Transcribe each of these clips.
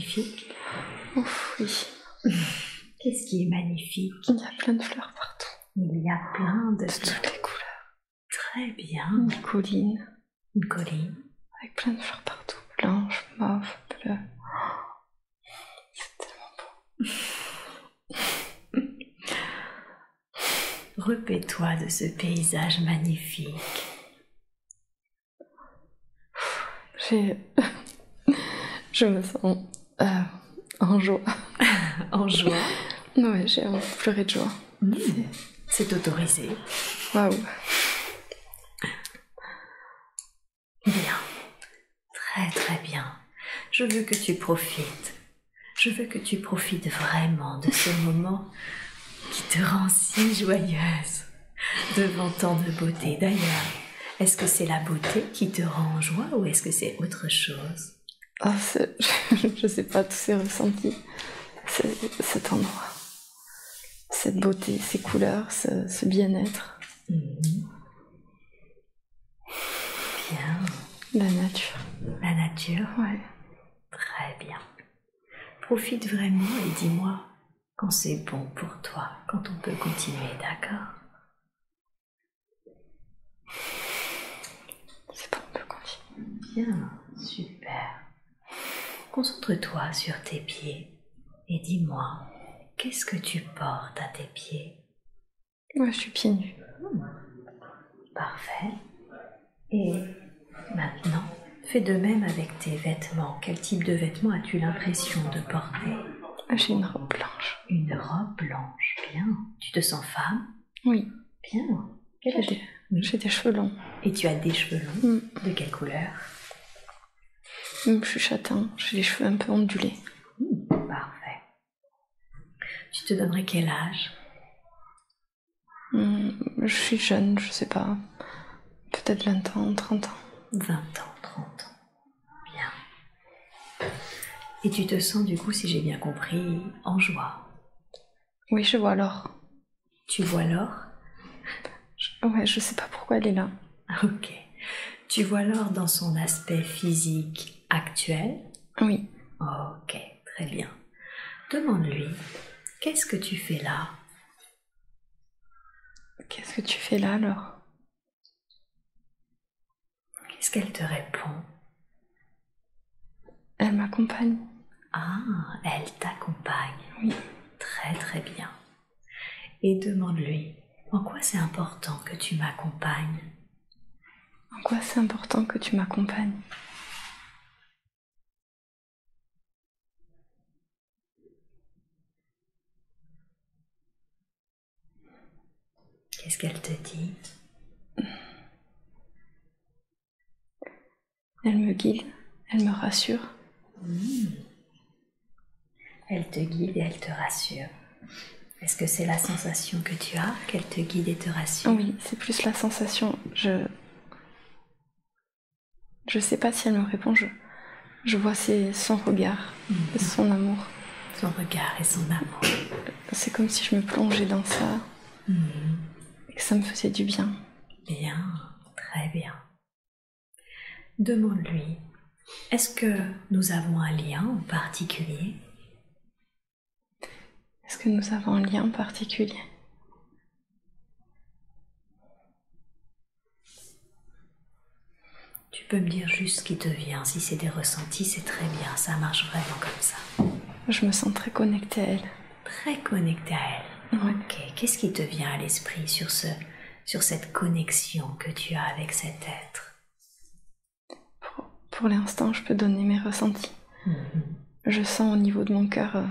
magnifique? Ouf, oui. Qu'est-ce qui est magnifique? Il y a plein de fleurs partout. Il y a plein de De fleurs. toutes les couleurs. Très bien. Une colline. Une colline. Avec plein de fleurs partout. Blanche, mauve, bleu. C'est tellement beau. Repais-toi de ce paysage magnifique. Je me sens en joie. En joie. Ouais, j'ai envie de pleurer de joie. C'est autorisé. Waouh. Bien. Très très bien. Je veux que tu profites. Je veux que tu profites vraiment de ce moment qui te rend si joyeuse devant tant de beauté. D'ailleurs, est-ce que c'est la beauté qui te rend en joie ou est-ce que c'est autre chose? Ah, je sais pas, tous ces ressentis. Cet endroit. Cette beauté, ces couleurs, ce bien-être. Bien. La nature. La nature? Ouais. Très bien. Profite vraiment et dis-moi quand c'est bon pour toi, quand on peut continuer, d'accord? C'est bon, on peut continuer. Bien, super. Concentre-toi sur tes pieds et dis-moi, qu'est-ce que tu portes à tes pieds? Ouais, je suis pieds nus. Parfait. Et maintenant, fais de même avec tes vêtements. Quel type de vêtements as-tu l'impression de porter? J'ai une robe blanche. Une robe blanche, bien. Tu te sens femme? Oui. Bien. Quel âge? J'ai des cheveux longs. Et tu as des cheveux longs? De quelle couleur? Je suis châtain, j'ai les cheveux un peu ondulés. Parfait. Tu te donnerais quel âge? Je suis jeune, je sais pas. Peut-être 20 ans, 30 ans. 20 ans, 30 ans. Bien. Et tu te sens du coup, si j'ai bien compris, en joie? Oui, je vois l'or. Tu vois l'or? Ouais, je sais pas pourquoi elle est là. Ok. Tu vois l'or dans son aspect physique actuel? Oui. Ok, très bien. Demande-lui, qu'est-ce que tu fais là? Qu'est-ce que tu fais là alors? Qu'est-ce qu'elle te répond? Elle m'accompagne. Ah, elle t'accompagne. Oui. Très très bien. Et demande-lui, en quoi c'est important que tu m'accompagnes? En quoi c'est important que tu m'accompagnes? Qu'est-ce qu'elle te dit? Elle me guide, elle me rassure. Elle te guide et elle te rassure. Est-ce que c'est la sensation que tu as, qu'elle te guide et te rassure? Oui, c'est plus la sensation. Je sais pas si elle me répond, je vois son regard, son amour. Son regard et son amour. C'est comme si je me plongeais dans ça et que ça me faisait du bien. Bien, très bien. Demande-lui, est-ce que nous avons un lien en particulier? Est-ce que nous avons un lien particulier? Tu peux me dire juste ce qui te vient. Si c'est des ressentis, c'est très bien. Ça marche vraiment comme ça. Je me sens très connectée à elle. Très connectée à elle. Ouais. Ok. Qu'est-ce qui te vient à l'esprit sur cette connexion que tu as avec cet être? Pour l'instant, je peux donner mes ressentis. Je sens au niveau de mon cœur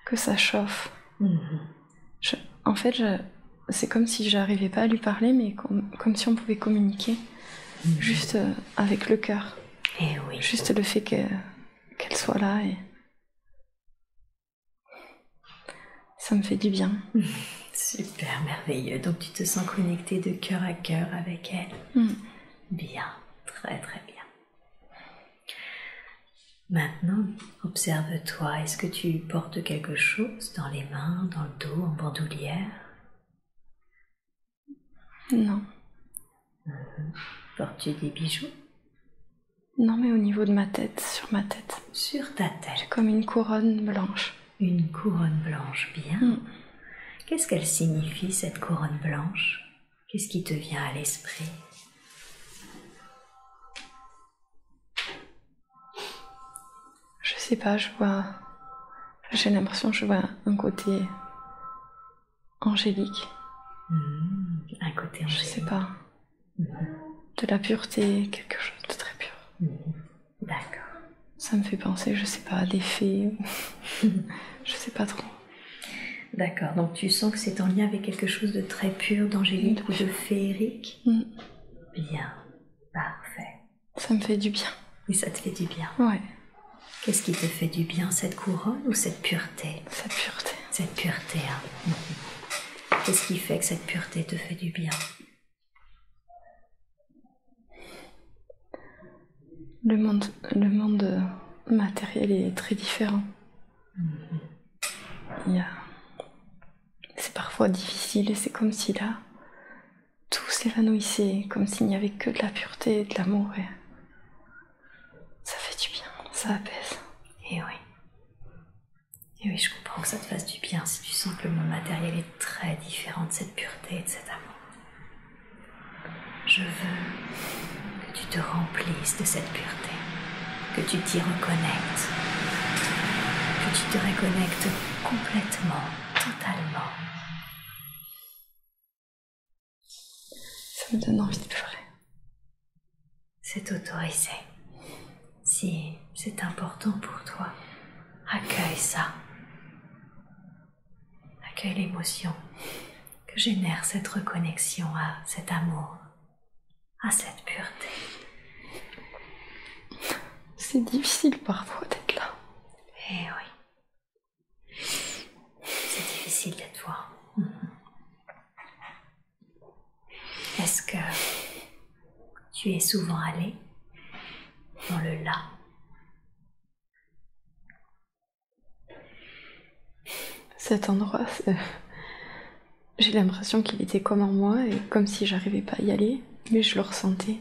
que ça chauffe. En fait, c'est comme si j'arrivais pas à lui parler, mais comme si on pouvait communiquer juste avec le cœur. Eh oui. Juste le fait qu'elle soit là et ça me fait du bien. Super, merveilleux. Donc tu te sens connectée de cœur à cœur avec elle. Bien, très très bien. Maintenant, observe-toi. Est-ce que tu portes quelque chose dans les mains, dans le dos, en bandoulière? Non. Portes-tu des bijoux? Non, mais au niveau de ma tête, sur ma tête. Sur ta tête. J'ai comme une couronne blanche. Une couronne blanche, bien. Qu'est-ce qu'elle signifie, cette couronne blanche? Qu'est-ce qui te vient à l'esprit? Je sais pas, j'ai l'impression que je vois un côté angélique. Un côté angélique. Je sais pas. De la pureté, quelque chose de très pur. D'accord. Ça me fait penser, je sais pas, à des fées. Je sais pas trop. D'accord, donc tu sens que c'est en lien avec quelque chose de très pur, d'angélique ou de féerique? Bien, parfait. Ça me fait du bien. Et ça te fait du bien? Ouais. Qu'est-ce qui te fait du bien, cette couronne ou cette pureté? Cette pureté. Cette pureté, hein. Qu'est-ce qui fait que cette pureté te fait du bien? Le monde matériel est très différent. C'est parfois difficile et c'est comme si là, tout s'évanouissait, comme s'il n'y avait que de la pureté et de l'amour. Et ça fait du bien, ça apaise. Et oui. Et oui, je comprends que ça te fasse du bien si tu sens que le monde matériel est très différent de cette pureté et de cet amour. Je veux que tu te remplisses de cette pureté, que tu t'y reconnectes, que tu te reconnectes complètement, totalement. Ça me donne envie de pleurer. C'est autorisé. Si c'est important pour toi, accueille ça. Accueille l'émotion que génère cette reconnexion à cet amour, à cette pureté. C'est difficile parfois d'être là. Eh oui. C'est difficile d'être toi. Est-ce que tu es souvent allé dans le là? Cet endroit, j'ai l'impression qu'il était comme en moi et comme si j'arrivais pas à y aller, mais je le ressentais.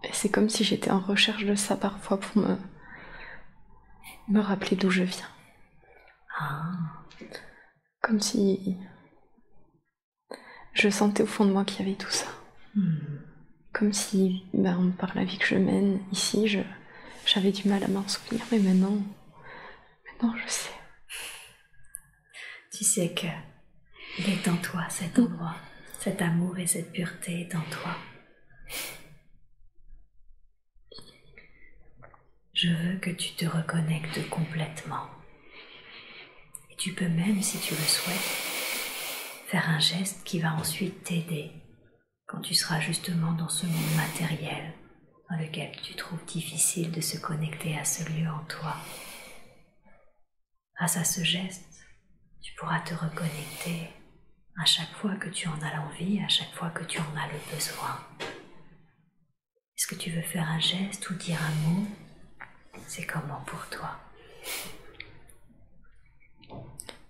Et c'est comme si j'étais en recherche de ça parfois pour me rappeler d'où je viens. Comme si je sentais au fond de moi qu'il y avait tout ça. Comme si, par la vie que je mène ici, j'avais du mal à m'en souvenir, mais maintenant je sais. Tu sais que il est en toi, cet endroit. Cet amour et cette pureté est en toi. Je veux que tu te reconnectes complètement. Et tu peux même, si tu le souhaites, faire un geste qui va ensuite t'aider quand tu seras justement dans ce monde matériel dans lequel tu trouves difficile de se connecter à ce lieu en toi. Grâce à ce geste, tu pourras te reconnecter à chaque fois que tu en as l'envie, à chaque fois que tu en as le besoin. Est-ce que tu veux faire un geste ou dire un mot? C'est comment pour toi?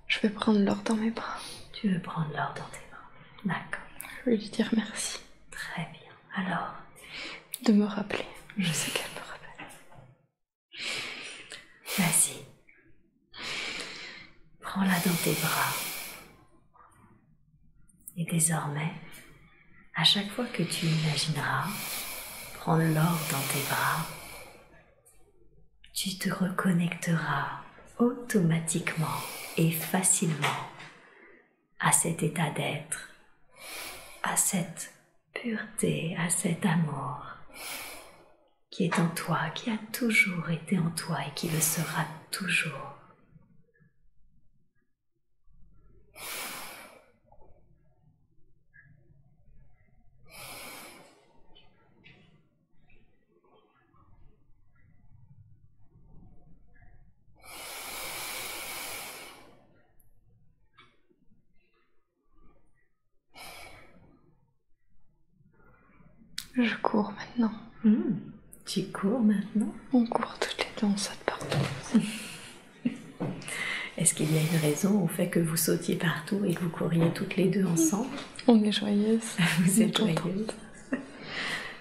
Je vais prendre Laure dans mes bras. Tu veux prendre Laure dans tes bras? D'accord. Je vais lui dire merci. Très bien. Alors? De me rappeler. Je sais qu'elle me rappelle. Vas-y. Prends-la dans tes bras. Et désormais, à chaque fois que tu imagineras prendre Laure dans tes bras, tu te reconnecteras automatiquement et facilement à cet état d'être, à cette pureté, à cet amour qui est en toi, qui a toujours été en toi et qui le sera toujours. Je cours maintenant. Tu cours maintenant? On court toutes les deux, on saute partout. Est-ce qu'il y a une raison au fait que vous sautiez partout et que vous couriez toutes les deux ensemble? On est joyeuses. Vous êtes joyeuses.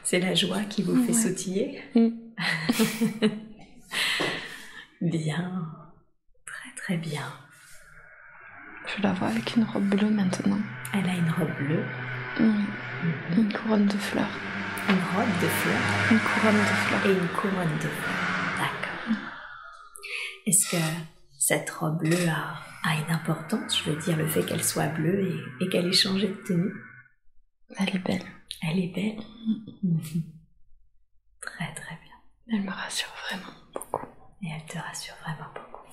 C'est la joie qui vous fait sautiller. Bien, très très bien. Je la vois avec une robe bleue maintenant. Elle a une robe bleue. Oui, une couronne de fleurs. Une robe de fleurs. Une couronne de fleurs. Et une couronne de fleurs, d'accord. Est-ce que cette robe bleue a une importance? Je veux dire, le fait qu'elle soit bleue et qu'elle ait changé de tenue. Elle est belle. Elle est belle. Très très bien. Elle me rassure vraiment beaucoup. Et elle te rassure vraiment beaucoup.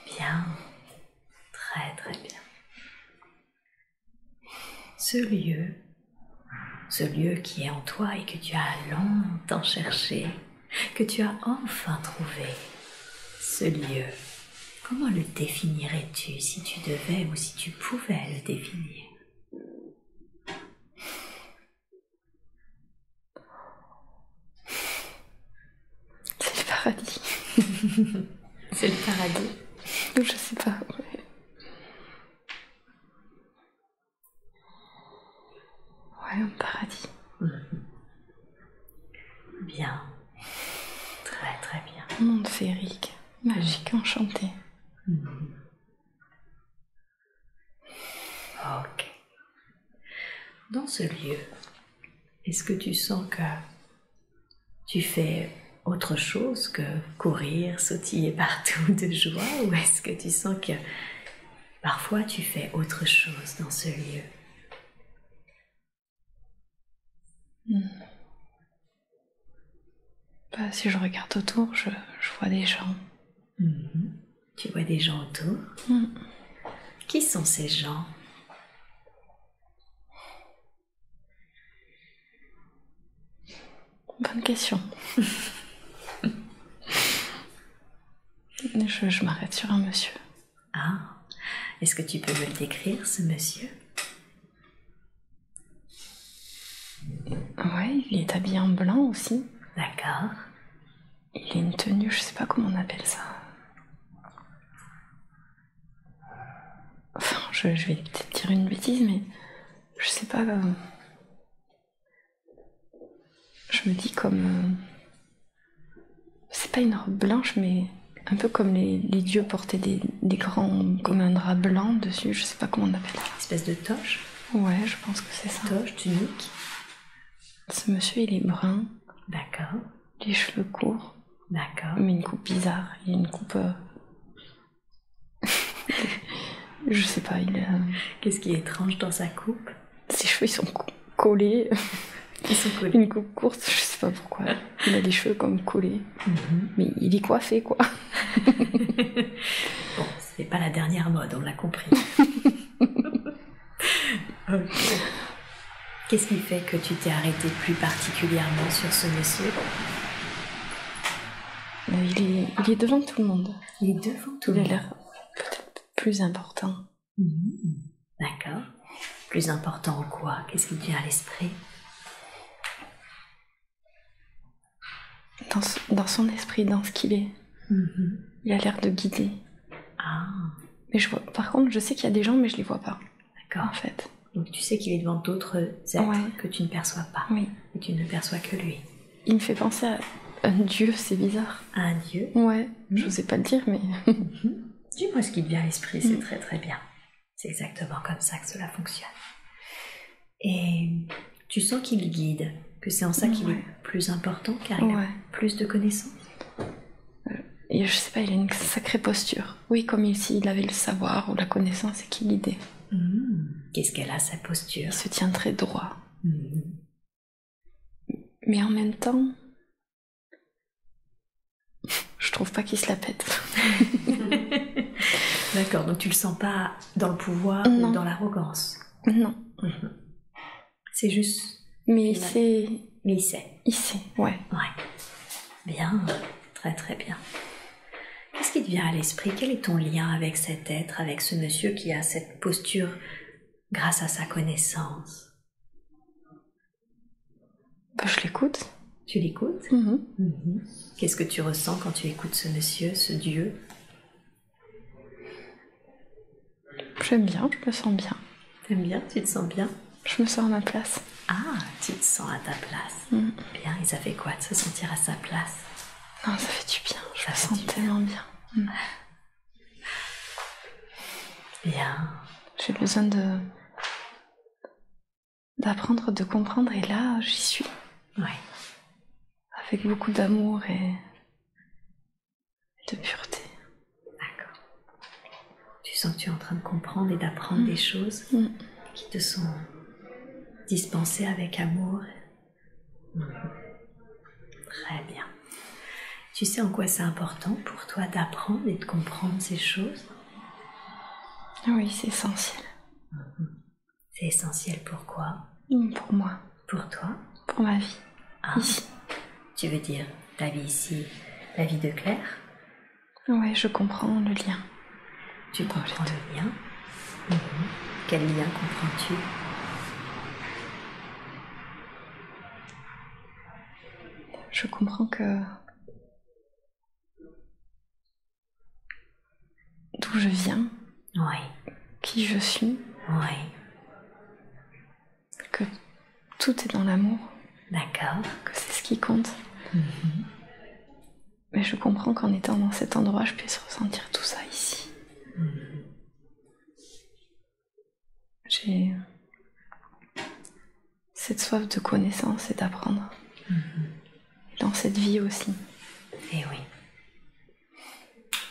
Bien. Très très bien. Ce lieu qui est en toi et que tu as longtemps cherché, que tu as enfin trouvé, ce lieu, comment le définirais-tu si tu devais ou si tu pouvais le définir? C'est le paradis. C'est le paradis. Je sais pas. Ouais. Ouais, un paradis. Bien. Très très bien. Un monde féerique, magique, enchanté. Ok. Dans ce lieu, est-ce que tu sens que tu fais autre chose que courir, sautiller partout de joie, ou est-ce que tu sens que parfois tu fais autre chose dans ce lieu? Bah, si je regarde autour, je vois des gens. Tu vois des gens autour? Qui sont ces gens? Bonne question. Je m'arrête sur un monsieur. Ah, est-ce que tu peux me le décrire, ce monsieur? Ouais, il est habillé en blanc aussi. D'accord. Il a une tenue, je sais pas comment on appelle ça. Enfin, je vais peut-être dire une bêtise, mais je sais pas. Je me dis comme. C'est pas une robe blanche, mais un peu comme les dieux portaient des grands. Comme un drap blanc dessus, je sais pas comment on appelle ça. Espèce de toche? Ouais, je pense que c'est ça. Toche, tunique? Ce monsieur, il est brun. D'accord. Les cheveux courts. D'accord. Mais une coupe bizarre. Il a une coupe. Je sais pas, il a. Qu'est-ce qui est étrange dans sa coupe? Ses cheveux, ils sont collés. Ils sont collés. Une coupe courte, je sais pas pourquoi. Il a les cheveux comme collés. Mais il est coiffé, quoi. Bon, c'est pas la dernière mode, on l'a compris. Ok. Qu'est-ce qui fait que tu t'es arrêtée plus particulièrement sur ce monsieur? Il est devant tout le monde. Il est devant tout le monde. Il a l'air peut-être plus important. D'accord. Plus important en quoi? Qu'est-ce qui te vient à l'esprit? Dans son esprit, dans ce qu'il est. Il a l'air de guider. Ah. Mais par contre, je sais qu'il y a des gens, mais je les vois pas. D'accord. En fait. Donc tu sais qu'il est devant d'autres êtres que tu ne perçois pas. Oui. Et tu ne perçois que lui. Il me fait penser à un dieu, c'est bizarre. À un dieu? Ouais, je sais pas le dire, mais... Dis-moi ce qui te vient à l'esprit, c'est très très bien. C'est exactement comme ça que cela fonctionne. Et tu sens qu'il guide, que c'est en ça qu'il est plus important, car il a plus de connaissances? Et je sais pas, il a une sacrée posture. Oui, comme s'il avait le savoir ou la connaissance et qu'il guidait. Qu'est-ce qu'elle a, sa posture? Il se tient très droit. Mais en même temps, je trouve pas qu'il se la pète. D'accord, donc tu le sens pas dans le pouvoir ou dans l'arrogance? Non. C'est juste... Mais il sait... Mais il sait. Il sait, ouais. Bien, très très bien. Qu'est-ce qui te vient à l'esprit? Quel est ton lien avec cet être, avec ce monsieur qui a cette posture grâce à sa connaissance? Je l'écoute. Tu l'écoutes? Qu'est-ce que tu ressens quand tu écoutes ce monsieur, ce dieu? J'aime bien, je me sens bien. T'aimes bien? Tu te sens bien? Je me sens à ma place. Ah, tu te sens à ta place. Bien, et ça fait quoi de se sentir à sa place? Non, ça fait du bien. Je me sens tellement bien. Bien. J'ai besoin d'apprendre, de comprendre, et là, j'y suis. Oui. Avec beaucoup d'amour et de pureté. D'accord. Tu sens que tu es en train de comprendre et d'apprendre des choses qui te sont dispensées avec amour. Très bien. Tu sais en quoi c'est important pour toi d'apprendre et de comprendre ces choses? Oui, c'est essentiel. C'est essentiel pourquoi? Pour moi. Pour toi? Pour ma vie. Ici. Tu veux dire ta vie ici, la vie de Claire? Oui, je comprends le lien. Tu comprends le lien? Quel lien comprends-tu? Je comprends que d'où je viens, qui je suis, que tout est dans l'amour. D'accord. Que c'est ce qui compte. Mais je comprends qu'en étant dans cet endroit, je puisse ressentir tout ça ici. J'ai cette soif de connaissance et d'apprendre. Dans cette vie aussi. Eh oui.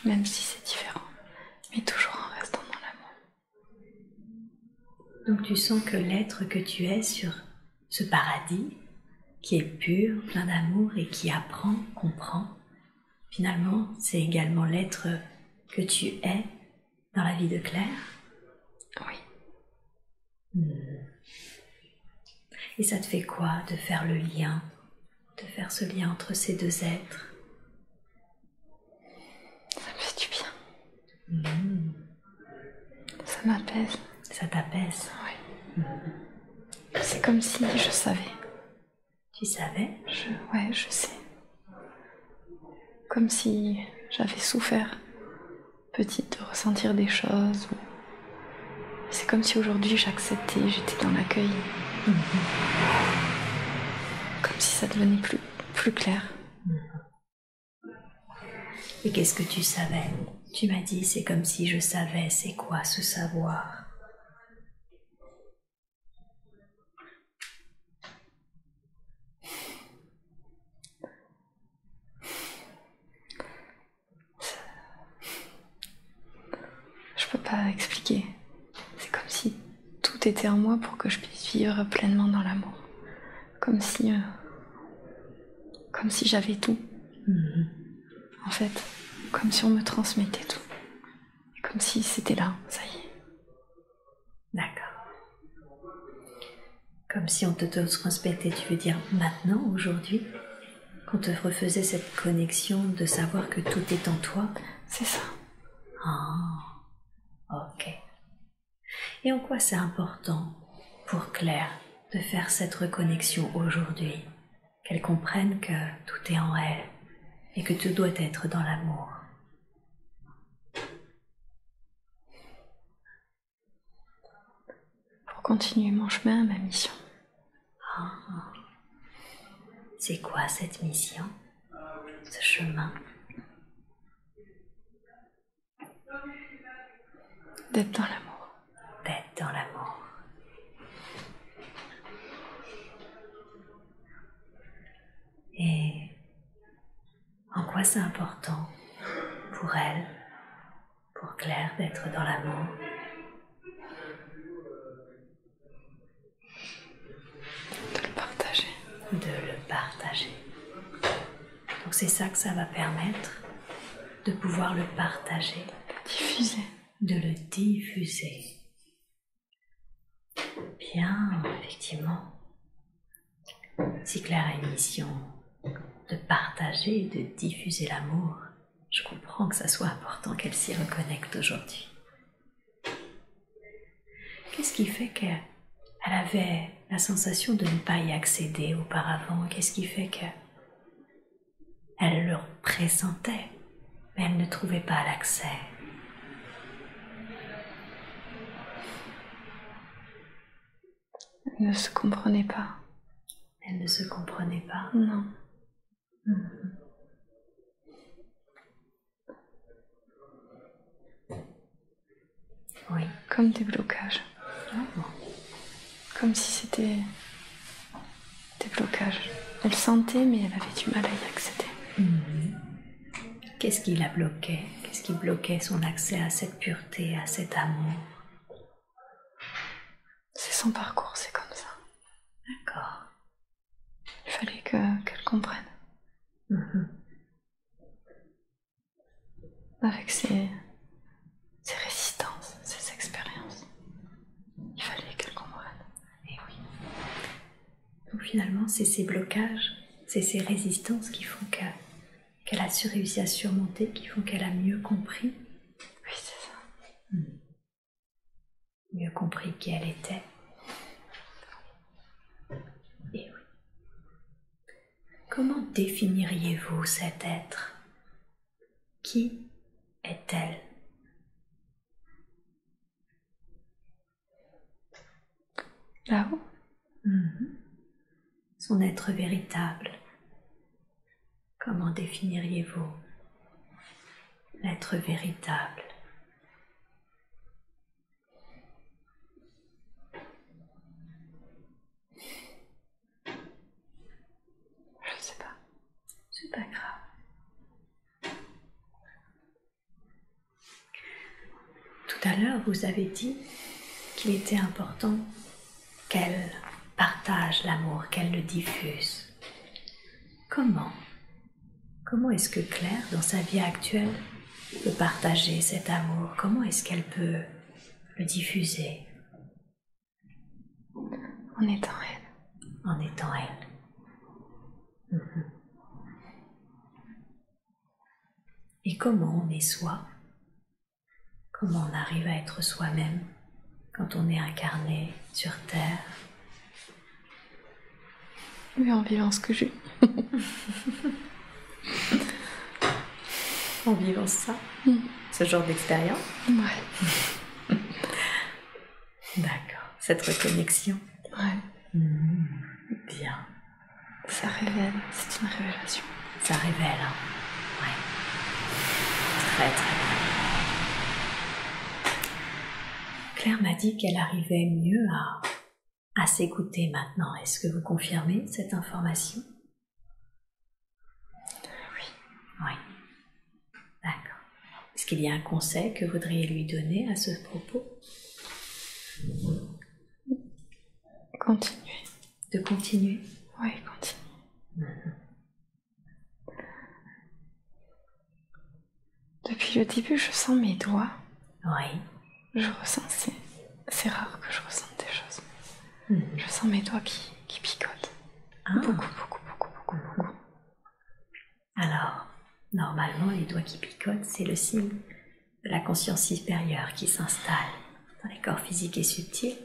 Même si c'est différent. Mais toujours en restant dans l'amour. Donc tu sens que l'être que tu es sur ce paradis, qui est pur, plein d'amour et qui apprend, comprend, finalement, c'est également l'être que tu es dans la vie de Claire? Oui. Et ça te fait quoi de faire le lien, de faire ce lien entre ces deux êtres? Ça me fait du bien. Ça m'apaise. Ça t'apaise? Oui. C'est comme si je savais. Tu savais? Je sais. Comme si j'avais souffert, petite, de ressentir des choses. C'est comme si aujourd'hui j'acceptais, j'étais dans l'accueil. Comme si ça devenait plus clair. Et qu'est-ce que tu savais? Tu m'as dit, c'est comme si je savais. C'est quoi ce savoir? Je peux pas expliquer. C'est comme si tout était en moi pour que je puisse vivre pleinement dans l'amour. Comme si j'avais tout. En fait, comme si on me transmettait tout. Comme si c'était là, ça y est. D'accord. Comme si on te transmettait, tu veux dire maintenant, aujourd'hui? Qu'on te refaisait cette connexion de savoir que tout est en toi? C'est ça. Ok. Et en quoi c'est important pour Claire de faire cette reconnexion aujourd'hui? Qu'elle comprenne que tout est en elle et que tout doit être dans l'amour. Pour continuer mon chemin, ma mission. C'est quoi cette mission? Ce chemin? D'être dans l'amour. D'être dans l'amour. Et en quoi c'est important pour elle, pour Claire, d'être dans l'amour? De le partager. De le partager. Donc c'est ça que ça va permettre, de pouvoir le partager. Diffuser. De le diffuser. Bien, effectivement. Si Claire a une mission de partager et de diffuser l'amour, je comprends que ça soit important qu'elle s'y reconnecte aujourd'hui. Qu'est-ce qui fait qu'elle avait la sensation de ne pas y accéder auparavant? Qu'est-ce qui fait qu'elle le pressentait, mais elle ne trouvait pas l'accès? Elle ne se comprenait pas. Elle ne se comprenait pas. Non. Oui. Comme des blocages. Bon. Comme si c'était des blocages. Elle sentait, mais elle avait du mal à y accéder. Qu'est-ce qui la bloquait? Qu'est-ce qui bloquait son accès à cette pureté, à cet amour? C'est son parcours, c'est comme ça. D'accord. Il fallait qu'elle comprenne. Avec ses résistances, ses expériences. Il fallait qu'elle comprenne. Et oui. Donc finalement, c'est ces blocages, c'est ces résistances qui font qu'elle a réussi à surmonter, qui font qu'elle a mieux compris. Oui, c'est ça. Mieux compris qui elle était. Et oui. Comment définiriez-vous cet être? Qui est-elle? Là-haut? Son être véritable. Comment définiriez-vous l'être véritable? Je ne sais pas. C'est pas grave. Tout à l'heure, vous avez dit qu'il était important qu'elle partage l'amour, qu'elle le diffuse. Comment est-ce que Claire, dans sa vie actuelle, peut partager cet amour? Comment est-ce qu'elle peut le diffuser? En étant elle. En étant elle. Et comment on est soi? Comment on arrive à être soi-même quand on est incarné sur Terre? Oui, en vivant ce que j'ai. En vivant ça, ce genre d'expérience? Ouais. D'accord, cette reconnexion. Ouais. Bien. Ça révèle, c'est une révélation. Ça révèle, hein? Ouais. Très très bien. Claire m'a dit qu'elle arrivait mieux à s'écouter maintenant. Est-ce que vous confirmez cette information? Oui. Oui. D'accord. Est-ce qu'il y a un conseil que vous voudriez lui donner à ce propos? Continuer. De continuer? Oui, continuer. Depuis le début, je sens mes doigts. Oui. Je ressens, c'est rare que je ressente des choses. Je sens mes doigts qui picotent. Beaucoup. Alors, normalement, les doigts qui picotent, c'est le signe de la conscience supérieure qui s'installe dans les corps physiques et subtils.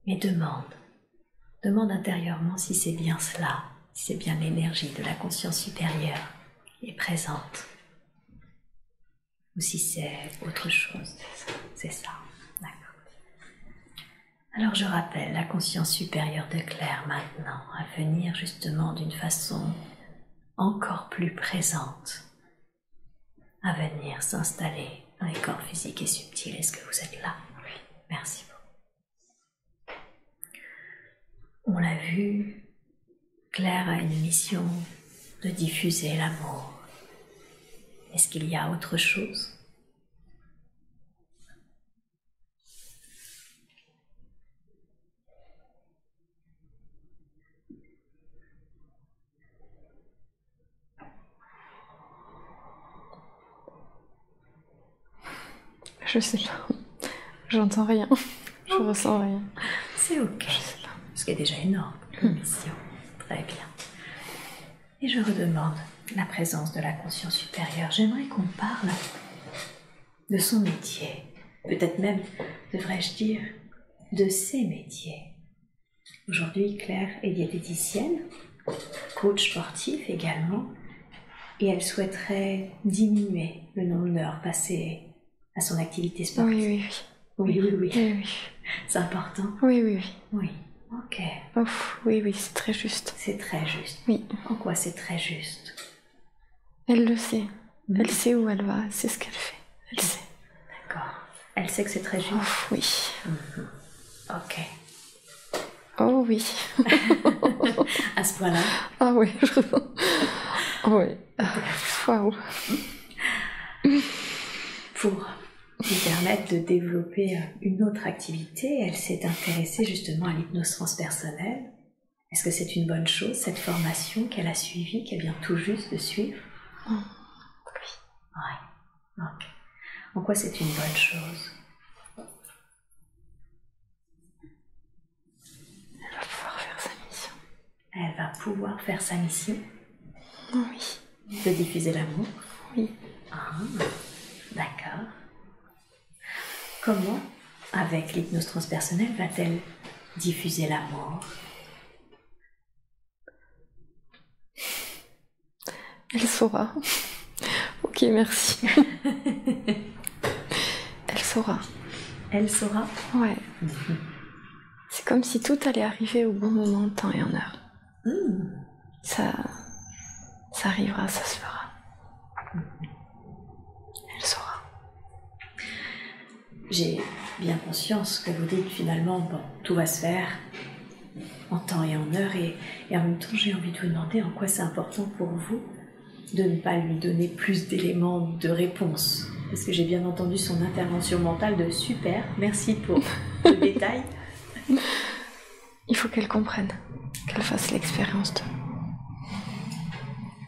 Mais demande intérieurement si c'est bien cela, si c'est bien l'énergie de la conscience supérieure qui est présente. Ou si c'est autre chose. C'est ça. D'accord. Alors je rappelle la conscience supérieure de Claire maintenant à venir justement d'une façon encore plus présente, à venir s'installer dans les corps physiques et subtils. Est-ce que vous êtes là? Oui. Merci beaucoup. On l'a vu, Claire a une mission de diffuser l'amour. Est-ce qu'il y a autre chose? Je sais pas. J'entends rien. Je ressens rien. C'est ok. Ce qui est déjà énorme comme mission. Très bien. Et je redemande la présence de la conscience supérieure. J'aimerais qu'on parle de son métier. Peut-être même, devrais-je dire, de ses métiers. Aujourd'hui, Claire est diététicienne, coach sportif également, et elle souhaiterait diminuer le nombre d'heures passées à son activité sportive. Oui. Oui. C'est important. Oui. Oui. Ok. Ouf, oui, oui, c'est très juste. C'est très juste. Oui. En quoi c'est très juste? Elle le sait. Elle sait où elle va, elle sait ce qu'elle fait. Elle sait. D'accord. Elle sait que c'est très juste? Ouf, oui. Ok. Oh oui. À ce point-là? Ah oui, je ressens. Oh oui. Waouh. Pour lui permettre de développer une autre activité, elle s'est intéressée justement à l'hypnose transpersonnelle. Est-ce que c'est une bonne chose, cette formation qu'elle a suivie, qu'elle vient tout juste de suivre? Oui. Oui. Ok. En quoi c'est une bonne chose? Elle va pouvoir faire sa mission. Elle va pouvoir faire sa mission? Oui. De diffuser l'amour? Oui. Ah, d'accord. Comment, avec l'hypnose transpersonnelle, va-t-elle diffuser l'amour? Elle saura. Ok, merci. Elle saura. Elle saura? Ouais. C'est comme si tout allait arriver au bon moment, temps et en heure. Ça arrivera, ça se fera. Elle saura. J'ai bien conscience que vous dites finalement, bon, tout va se faire en temps et en heure, et en même temps, j'ai envie de vous demander en quoi c'est important pour vous de ne pas lui donner plus d'éléments de réponse. Parce que j'ai bien entendu son intervention mentale de super, merci pour le détail. Il faut qu'elle comprenne, qu'elle fasse l'expérience de...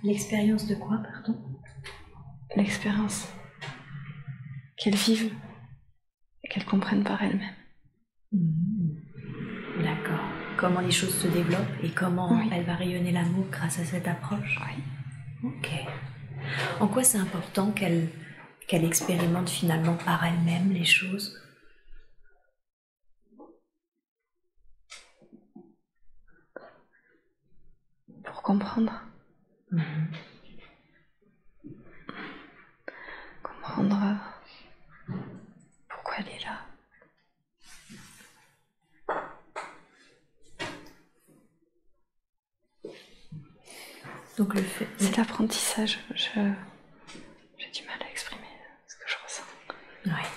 L'expérience de quoi, pardon? L'expérience. Qu'elle vive et qu'elle comprenne par elle-même. D'accord. Comment les choses se développent et comment elle va rayonner l'amour grâce à cette approche? Oui. Ok. En quoi c'est important qu'elle expérimente finalement par elle-même les choses? Pour comprendre. Comprendre pourquoi elle est là. Donc le fait... C'est l'apprentissage. J'ai du mal à exprimer ce que je ressens. Ouais.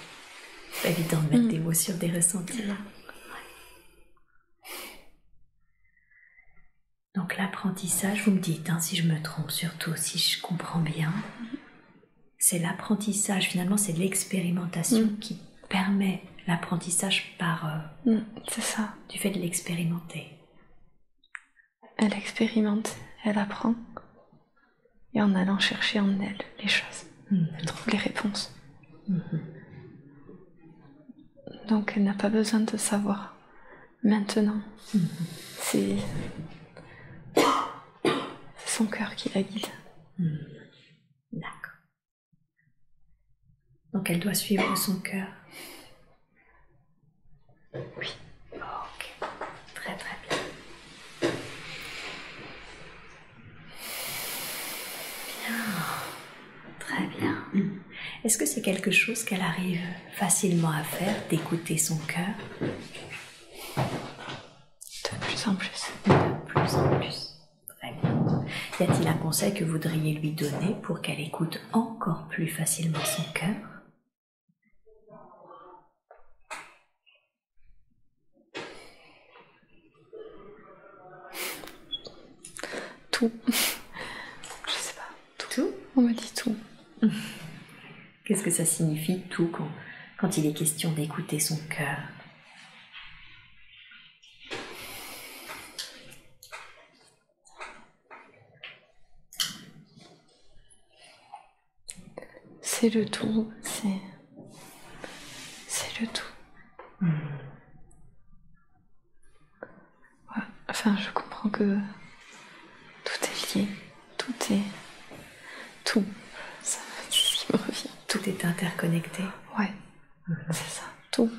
C'est pas évident de mettre des mots sur des ressentis. Ouais. Donc l'apprentissage, vous me dites, hein, si je me trompe surtout, si je comprends bien, c'est l'apprentissage, finalement c'est l'expérimentation qui permet l'apprentissage par... c'est ça. Du fait de l'expérimenter. Elle expérimente, elle apprend, et en allant chercher en elle les choses, elle trouve les réponses. Donc elle n'a pas besoin de savoir maintenant. C'est son cœur qui la guide. D'accord. Donc elle doit suivre son cœur. Oui. Ok. Très très bien. Très bien. Est-ce que c'est quelque chose qu'elle arrive facilement à faire, d'écouter son cœur? De plus en plus. De plus en plus. Très bien. Y a-t-il un conseil que vous voudriez lui donner pour qu'elle écoute encore plus facilement son cœur? Tout. Je sais pas. Tout? On me dit tout. Qu'est-ce que ça signifie tout quand il est question d'écouter son cœur? C'est le tout, c'est le tout. Ouais. Enfin, je comprends que tout est lié, tout. Ça, c'est ce qui me revient. Tout est interconnecté. Ouais, c'est ça, tout.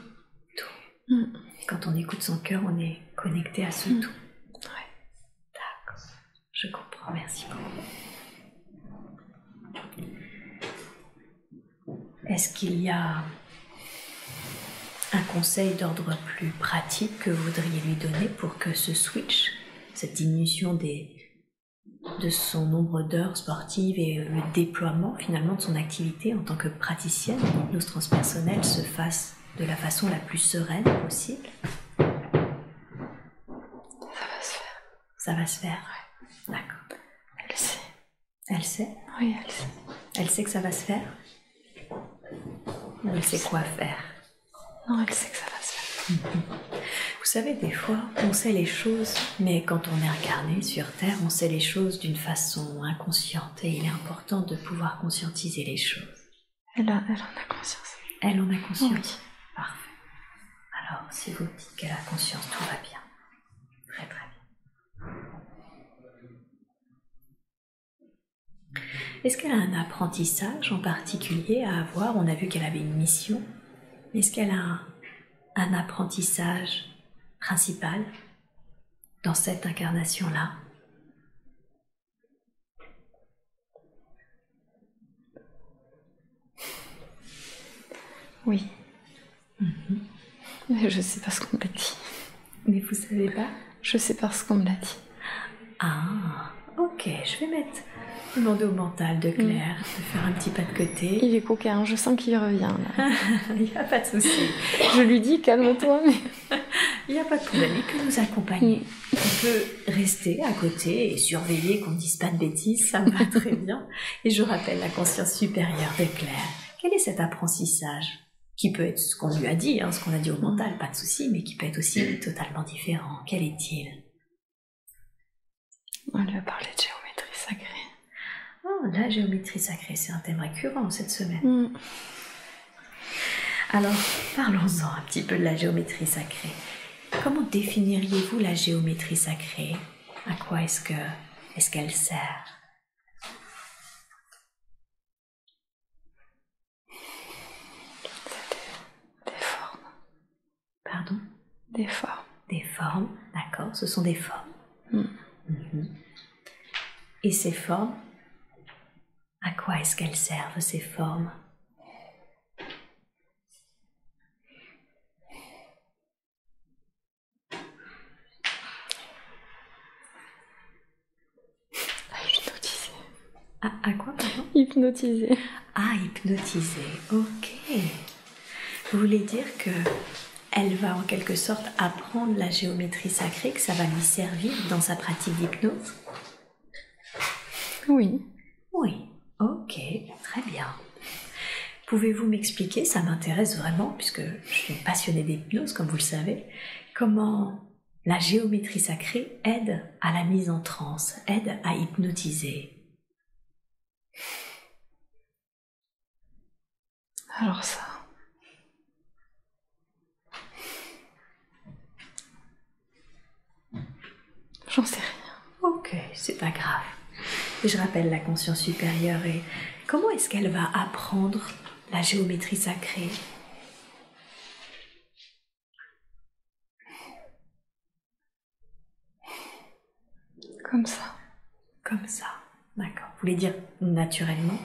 Et quand on écoute son cœur, on est connecté à ce tout. Ouais. D'accord. Je comprends, merci beaucoup. Est-ce qu'il y a un conseil d'ordre plus pratique que vous voudriez lui donner pour que ce switch, cette diminution de son nombre d'heures sportives et le déploiement finalement de son activité en tant que praticienne en hypnose transpersonnelle se fasse de la façon la plus sereine possible? Ça va se faire. Ça va se faire, ouais. D'accord. Elle sait. Elle sait? Oui, elle sait. Elle sait que ça va se faire? Elle sait quoi faire? Non, elle sait que ça va se faire. Vous savez, des fois, on sait les choses, mais quand on est incarné sur Terre, on sait les choses d'une façon inconsciente et il est important de pouvoir conscientiser les choses. Elle en a conscience. Elle en a conscience? Oui. Parfait. Alors, si vous dites qu'elle a conscience, tout va bien. Très très bien. Est-ce qu'elle a un apprentissage en particulier à avoir? On a vu qu'elle avait une mission. Est-ce qu'elle a un apprentissage principal dans cette incarnation-là? Oui. Mais je sais pas ce qu'on me l'a dit. Mais vous savez pas? Je sais pas ce qu'on me l'a dit. Ah, ok, je vais mettre demander au mental de Claire de faire un petit pas de côté. Il est coquin, je sens qu'il revient là. Il n'y a pas de souci. Je lui dis calme-toi, mais... Il n'y a pas de problème, il peut nous accompagner. On peut rester à côté et surveiller qu'on ne dise pas de bêtises, ça me va très bien. Et je rappelle la conscience supérieure de Claire. Quel est cet apprentissage? Qui peut être ce qu'on lui a dit, ce qu'on a dit au mental, pas de souci, mais qui peut être aussi totalement différent. Quel est-il? On lui a parlé de géométrie sacrée. Oh, la géométrie sacrée, c'est un thème récurrent cette semaine. Alors, parlons-en un petit peu de la géométrie sacrée. Comment définiriez-vous la géométrie sacrée? À quoi est-ce qu'elle sert? Des formes. Pardon? Des formes. Des formes, d'accord, ce sont des formes. Et ces formes, à quoi est-ce qu'elles servent, ces formes? Hypnotiser. À quoi, pardon? Hypnotiser. Ah, hypnotiser, ok. Vous voulez dire que elle va en quelque sorte apprendre la géométrie sacrée, que ça va lui servir dans sa pratique d'hypnose? Oui. Oui, ok, très bien. Pouvez-vous m'expliquer, ça m'intéresse vraiment, puisque je suis une passionnée d'hypnose, comme vous le savez, comment la géométrie sacrée aide à la mise en transe, aide à hypnotiser? Alors ça... J'en sais rien. Ok, c'est pas grave. Et je rappelle la conscience supérieure et comment est-ce qu'elle va apprendre la géométrie sacrée? Comme ça. Comme ça, d'accord. Vous voulez dire naturellement?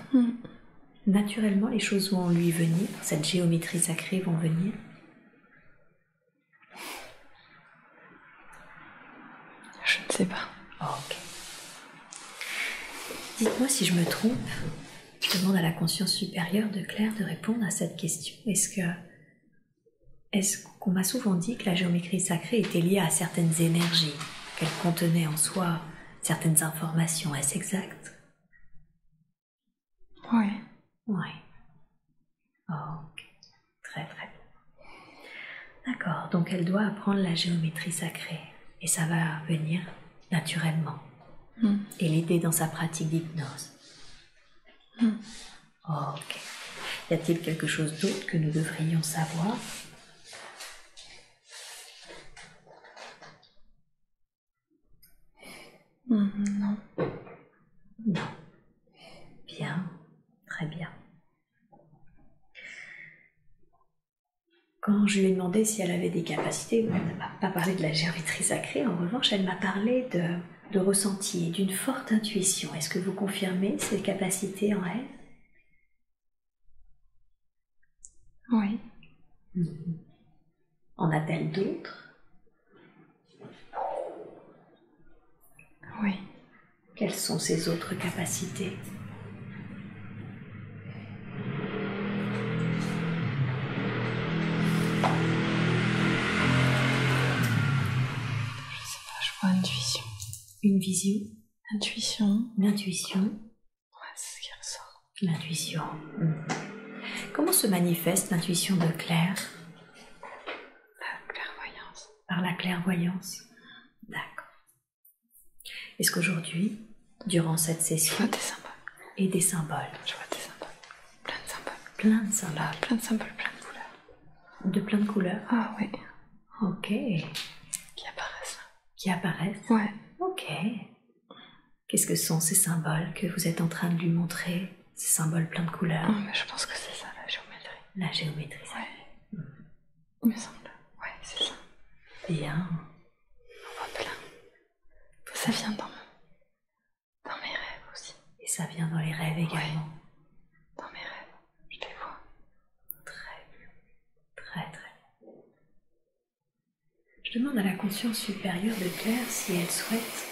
Naturellement, les choses vont lui venir, cette géométrie sacrée vont venir? Je ne sais pas. Ok. Dites-moi si je me trompe. Je demande à la conscience supérieure de Claire de répondre à cette question. Est-ce qu'on m'a souvent dit que la géométrie sacrée était liée à certaines énergies, qu'elle contenait en soi certaines informations? Est-ce exact? Oui. Oui. Ok. Très très bien. D'accord, donc elle doit apprendre la géométrie sacrée. Et ça va venir naturellement. Et l'aider dans sa pratique d'hypnose. Ok. Y a-t-il quelque chose d'autre que nous devrions savoir? Non. Non. Bien. Très bien. Quand je lui ai demandé si elle avait des capacités, elle ne m'a pas parlé de la géométrie sacrée. En revanche, elle m'a parlé de ressenti, d'une forte intuition. Est-ce que vous confirmez ces capacités en elle? Oui. En a-t-elle d'autres? Oui. Quelles sont ses autres capacités? Je sais pas, je vois intuition. Une vision? Intuition. L'intuition? Ouais, c'est ce qui ressort. L'intuition. Comment se manifeste l'intuition de Claire? La clairvoyance. Par la clairvoyance. D'accord. Est-ce qu'aujourd'hui, durant cette session... Je vois des symboles. Et des symboles. Je vois des symboles. Plein de symboles. Plein de symboles. Là, plein de symboles, plein de couleurs. De plein de couleurs? Ah oui. Ok. Qui apparaissent là. Qui apparaissent? Ouais. Ok. Qu'est-ce que sont ces symboles que vous êtes en train de lui montrer? Ces symboles pleins de couleurs? Oh, mais je pense que c'est ça, la géométrie. La géométrie, ça. Ouais. Il me semble. Ouais, c'est ça. Bien. On voit plein. Ça vient dans mes rêves aussi. Et ça vient dans les rêves également? Ouais. Dans mes rêves, je les vois. Très bien. Très très bien. Je demande à la conscience supérieure de Claire si elle souhaite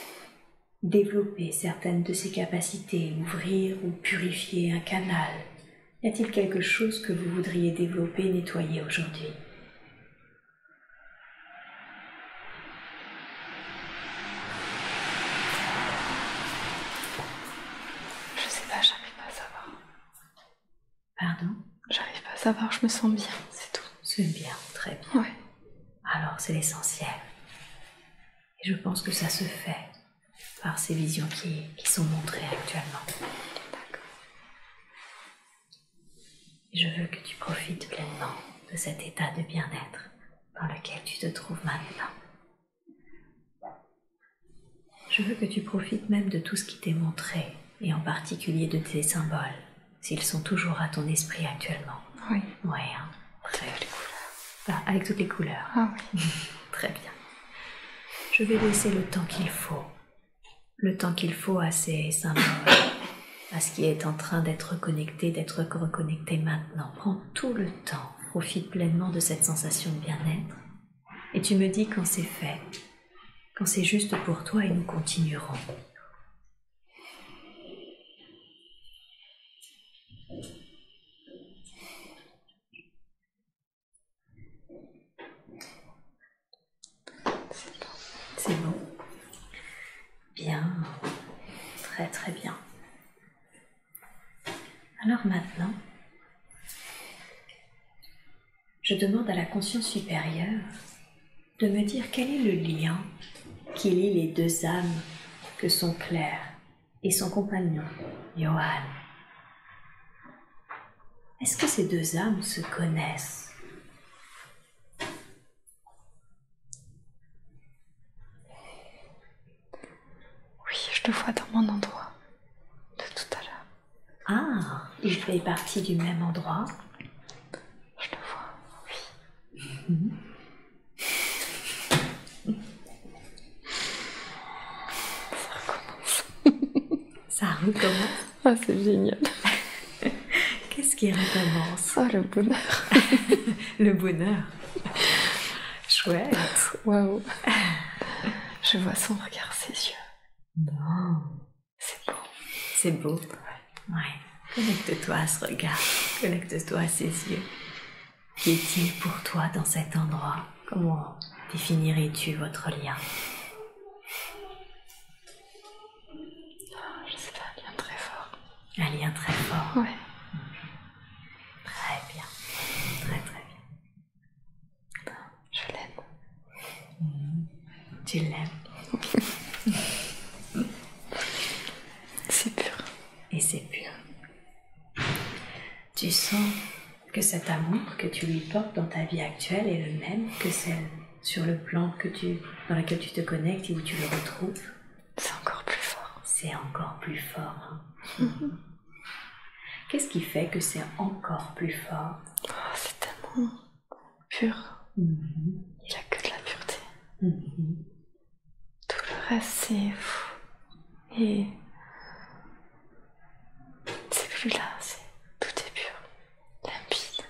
développer certaines de ses capacités, ouvrir ou purifier un canal. Y a-t-il quelque chose que vous voudriez développer, nettoyer aujourd'hui? Je sais pas, j'arrive pas à savoir. Pardon? J'arrive pas à savoir, je me sens bien, c'est tout. C'est bien, très bien. Ouais. Alors c'est l'essentiel. Et je pense que ça se fait par ces visions qui sont montrées actuellement. D'accord. Et je veux que tu profites pleinement de cet état de bien-être dans lequel tu te trouves maintenant. Je veux que tu profites même de tout ce qui t'est montré, et en particulier de tes symboles, s'ils sont toujours à ton esprit actuellement. Oui. Ouais, hein. Très bien. Bah, avec toutes les couleurs. Ah oui. Très bien. Je vais laisser le temps qu'il faut. Le temps qu'il faut à ces symboles, à ce qui est en train d'être connecté, d'être reconnecté maintenant. Prends tout le temps. Profite pleinement de cette sensation de bien-être. Et tu me dis quand c'est fait, quand c'est juste pour toi et nous continuerons. C'est bon. Bien. Très très bien. Alors maintenant, je demande à la conscience supérieure de me dire quel est le lien qui lie les deux âmes que sont Claire et son compagnon, Johan. Est-ce que ces deux âmes se connaissent? Oui, je le vois dans mon endroit de tout à l'heure. Ah, il fait partie du même endroit? Je le vois, oui. Ça recommence. Ah, c'est génial. Qu'est-ce qui recommence? Ah, le bonheur. Le bonheur. Chouette. Waouh. Je vois son regard, ses yeux. Non. C'est beau. C'est beau. Ouais. Connecte-toi à ce regard. Connecte-toi à ses yeux. Qu'est-il pour toi dans cet endroit? Comment définirais-tu votre lien? Je sais pas, un lien très fort. Un lien très fort. Ouais. Très bien. Très très bien. Je l'aime. Tu l'aimes. C'est pur. Et c'est pur. Tu sens que cet amour que tu lui portes dans ta vie actuelle est le même que celle sur le plan dans lequel tu te connectes et où tu le retrouves. C'est encore plus fort. C'est encore plus fort. Hein. Qu'est-ce qui fait que c'est encore plus fort? Oh, c'est tellement pur. Il n'y a que de la pureté. Tout le reste, c'est fou. Et c'est plus là, tout est pur, limpide.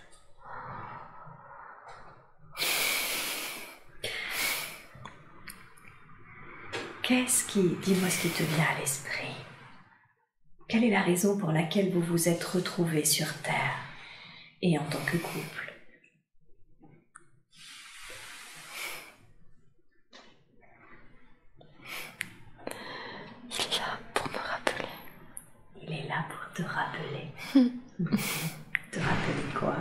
Dis-moi ce qui te vient à l'esprit. Quelle est la raison pour laquelle vous vous êtes retrouvés sur Terre et en tant que couple? Il est là pour me rappeler. Il est là pour te rappeler. Te rappeler quoi?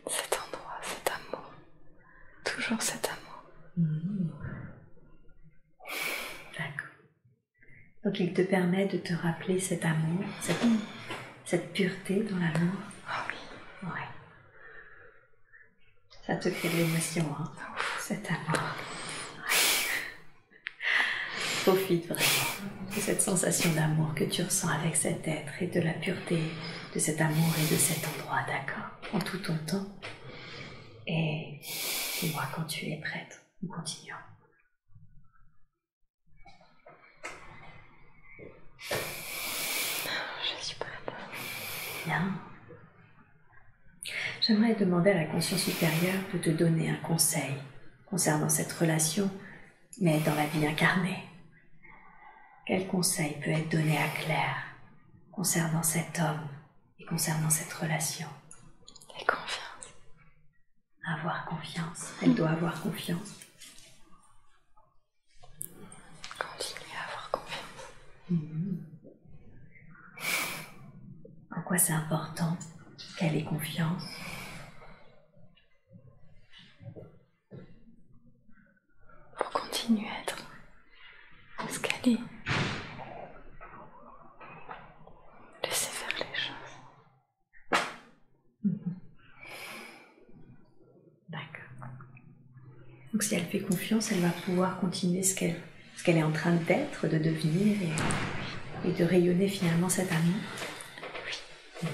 Cet endroit, cet amour. Toujours cet amour. D'accord. Donc il te permet de te rappeler cet amour, cette pureté dans l'amour. Ah oui. Ouais. Ça te crée de l'émotion, hein, cet amour. Profite vraiment de cette sensation d'amour que tu ressens avec cet être et de la pureté de cet amour et de cet endroit, d'accord? En tout ton temps. Et dis-moi quand tu es prête. Nous continuons. Je suis prête. Bien. J'aimerais demander à la conscience supérieure de te donner un conseil concernant cette relation, mais dans la vie incarnée. Quel conseil peut être donné à Claire concernant cet homme et concernant cette relation? Et confiance. Avoir confiance. Elle doit avoir confiance. Continuer à avoir confiance. En quoi c'est important qu'elle ait confiance? Pour continuer à être ce qu'elle est. Laisser faire les choses. D'accord. Donc si elle fait confiance, elle va pouvoir continuer ce qu'elle est en train d'être, de devenir et de rayonner finalement cet amour. Oui.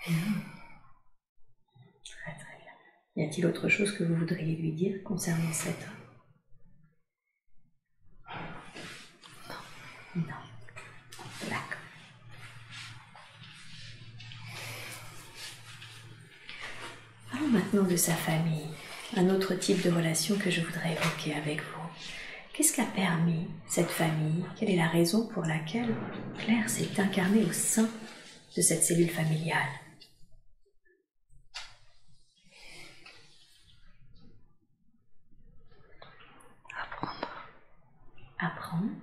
Bien. Très très bien. Y a-t-il autre chose que vous voudriez lui dire concernant cet homme? Non. D'accord. Parlons maintenant de sa famille, un autre type de relation que je voudrais évoquer avec vous. Qu'est-ce qu'a permis cette famille? Quelle est la raison pour laquelle Claire s'est incarnée au sein de cette cellule familiale? Apprendre.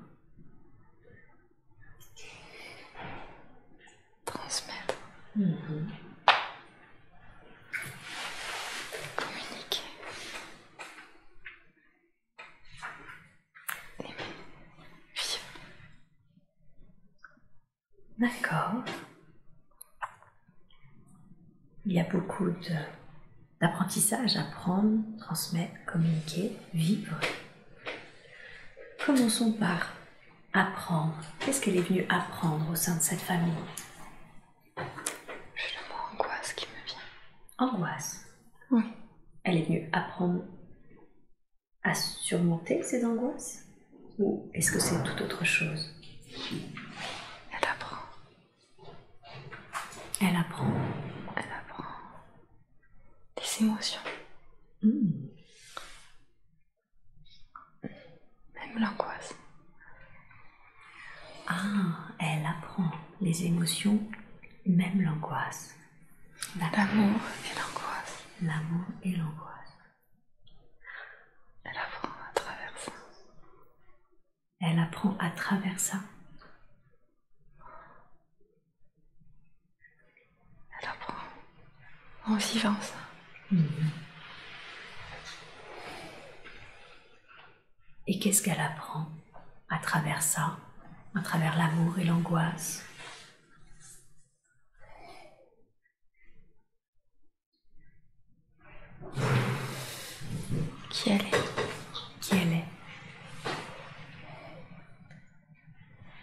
Transmettre. Communiquer. Aimer. Vivre. D'accord. Il y a beaucoup d'apprentissage, apprendre, transmettre, communiquer, vivre. Commençons par apprendre. Qu'est-ce qu'elle est venue apprendre au sein de cette famille? J'ai le mot angoisse qui me vient. Angoisse. Oui. Elle est venue apprendre à surmonter ces angoisses? Ou est-ce que c'est tout autre chose? Elle apprend. Elle apprend. Elle apprend des émotions. Même l'angoisse. Ah, elle apprend les émotions, même l'angoisse. L'amour et l'angoisse. L'amour et l'angoisse. Elle apprend à travers ça. Elle apprend à travers ça. Elle apprend en vivant ça. Et qu'est-ce qu'elle apprend à travers ça, à travers l'amour et l'angoisse? Qui elle est. Qui elle est.